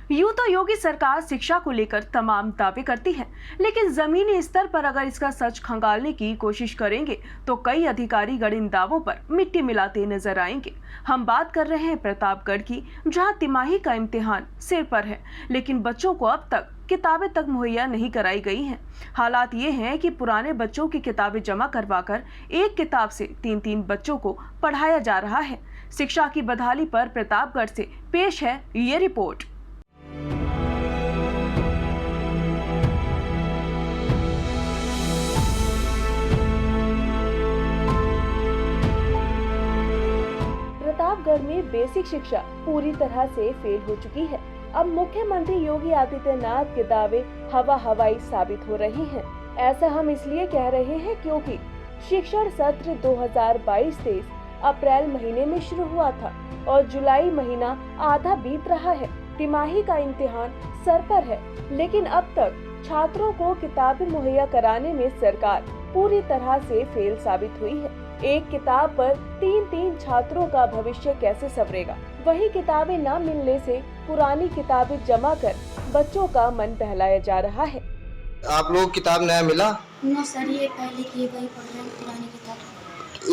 यूं तो योगी सरकार शिक्षा को लेकर तमाम दावे करती है, लेकिन जमीनी स्तर पर अगर इसका सच खंगालने की कोशिश करेंगे तो कई अधिकारी गण इन दावों पर मिट्टी मिलाते नजर आएंगे। हम बात कर रहे हैं प्रतापगढ़ की, जहां तिमाही का इम्तिहान सिर पर है, लेकिन बच्चों को अब तक किताबें तक मुहैया नहीं कराई गई हैं। हालात ये हैं कि पुराने बच्चों की किताबें जमा करवाकर एक किताब से तीन तीन बच्चों को पढ़ाया जा रहा है। शिक्षा की बदहाली पर प्रतापगढ़ से पेश है ये रिपोर्ट। प्रतापगढ़ में बेसिक शिक्षा पूरी तरह से फेल हो चुकी है। अब मुख्यमंत्री योगी आदित्यनाथ के दावे हवाई साबित हो रहे हैं। ऐसा हम इसलिए कह रहे हैं क्योंकि शिक्षण सत्र 2022-23 अप्रैल महीने में शुरू हुआ था और जुलाई महीना आधा बीत रहा है। तिमाही का इम्तिहान सर पर है, लेकिन अब तक छात्रों को किताबें मुहैया कराने में सरकार पूरी तरह से फेल साबित हुई है। एक किताब पर तीन तीन छात्रों का भविष्य कैसे संवरेगा? वही किताबें न मिलने से पुरानी किताबें जमा कर बच्चों का मन बहलाया जा रहा है। आप लोग किताब नया मिला? ना सर, ये पहले की वही पढ़ रहे हैं पुरानी किताब।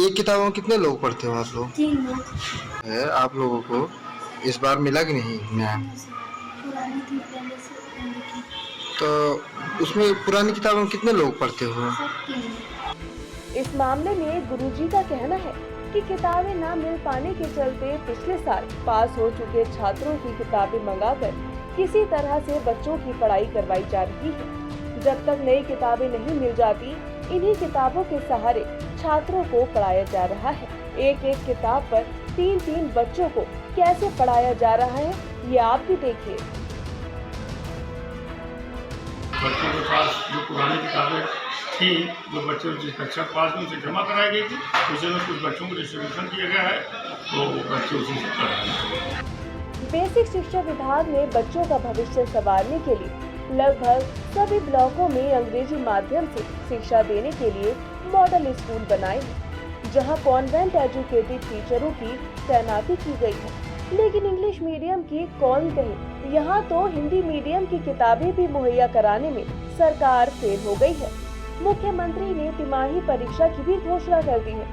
एक किताब में कितने लोग पढ़ते हो आप लोग? 3 लोग है। आप लोगों को इस बार मिला कि नहीं नया? पुरानी थी पहले की। तो उसमें पुरानी किताबों में कितने लोग पढ़ते हो? सब 3 लोग। इस मामले में गुरुजी का कहना है कि किताबें न मिल पाने के चलते पिछले साल पास हो चुके छात्रों की किताबें मंगाकर किसी तरह से बच्चों की पढ़ाई करवाई जा रही है। जब तक नई किताबें नहीं मिल जाती, इन्हीं किताबों के सहारे छात्रों को पढ़ाया जा रहा है। एक एक किताब पर तीन तीन बच्चों को कैसे पढ़ाया जा रहा है, ये आप भी देखिए। बच्चों के पास जो पुरानी किताबें थी, जो बच्चे जिस कक्षा पास में उसे जमा कराई गई थी, उसे में कुछ बच्चों को डिस्ट्रीब्यूशन किया गया है, तो बच्चे उसी से पढ़ रहे हैं। बेसिक शिक्षा विभाग ने बच्चों का भविष्य संवारने के लिए लगभग सभी ब्लॉकों में अंग्रेजी माध्यम से शिक्षा देने के लिए मॉडल स्कूल बनाए हैं, जहां कॉन्वेंट एजुकेटेड टीचरों की तैनाती की गई है। लेकिन इंग्लिश मीडियम की कौन कहे, यहाँ तो हिंदी मीडियम की किताबें भी मुहैया कराने में सरकार फेल हो गई है। मुख्यमंत्री ने तिमाही परीक्षा की भी घोषणा कर दी है,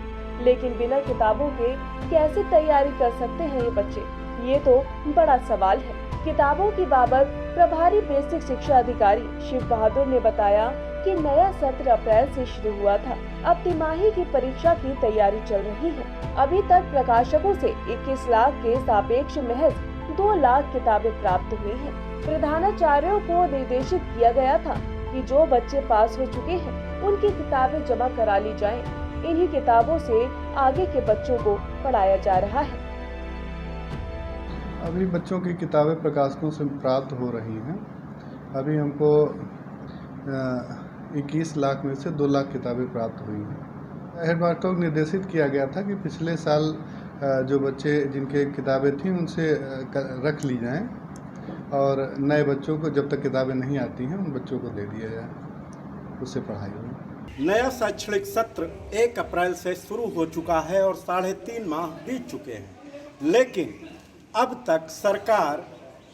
लेकिन बिना किताबों के कैसे तैयारी कर सकते हैं ये बच्चे? ये तो बड़ा सवाल है। किताबों की बाबत प्रभारी बेसिक शिक्षा अधिकारी शिव बहादुर ने बताया कि नया सत्र अप्रैल से शुरू हुआ था। अब तिमाही की परीक्षा की तैयारी चल रही है। अभी तक प्रकाशकों से 21 लाख के सापेक्ष महज 2 लाख किताबें प्राप्त हुई हैं। प्रधानाचार्यों को निर्देशित किया गया था कि जो बच्चे पास हो चुके हैं उनकी किताबें जमा करा ली जाएं। इन्हीं किताबों से आगे के बच्चों को पढ़ाया जा रहा है। अभी बच्चों की किताबें प्रकाशकों से प्राप्त हो रही हैं। अभी हमको 21 लाख में से 2 लाख किताबें प्राप्त हुई हैं। हेडमास्टर को निर्देशित किया गया था कि पिछले साल जो बच्चे जिनके किताबें थीं उनसे रख ली जाएं और नए बच्चों को जब तक किताबें नहीं आती हैं उन बच्चों को दे दिया जाए, उससे पढ़ाई हो। नया शैक्षणिक सत्र 1 अप्रैल से शुरू हो चुका है और 3.5 माह बीत चुके हैं, लेकिन अब तक सरकार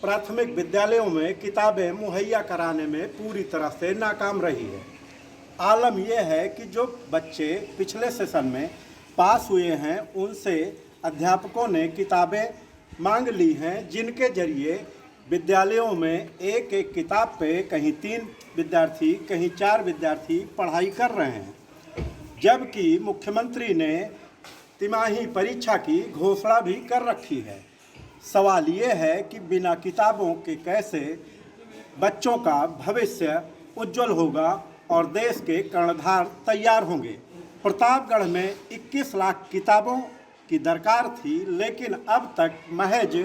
प्राथमिक विद्यालयों में किताबें मुहैया कराने में पूरी तरह से नाकाम रही है। आलम यह है कि जो बच्चे पिछले सेशन में पास हुए हैं उनसे अध्यापकों ने किताबें मांग ली हैं, जिनके जरिए विद्यालयों में एक एक किताब पे कहीं 3 विद्यार्थी कहीं 4 विद्यार्थी पढ़ाई कर रहे हैं, जबकि मुख्यमंत्री ने तिमाही परीक्षा की घोषणा भी कर रखी है। सवाल ये है कि बिना किताबों के कैसे बच्चों का भविष्य उज्जवल होगा और देश के कर्णधार तैयार होंगे। प्रतापगढ़ में 21 लाख किताबों की दरकार थी, लेकिन अब तक महज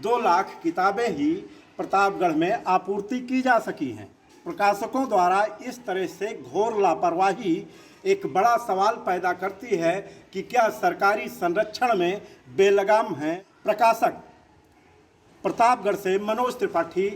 2 लाख किताबें ही प्रतापगढ़ में आपूर्ति की जा सकी हैं। प्रकाशकों द्वारा इस तरह से घोर लापरवाही एक बड़ा सवाल पैदा करती है कि क्या सरकारी संरक्षण में बेलगाम हैं प्रकाशक। प्रतापगढ़ से मनोज त्रिपाठी।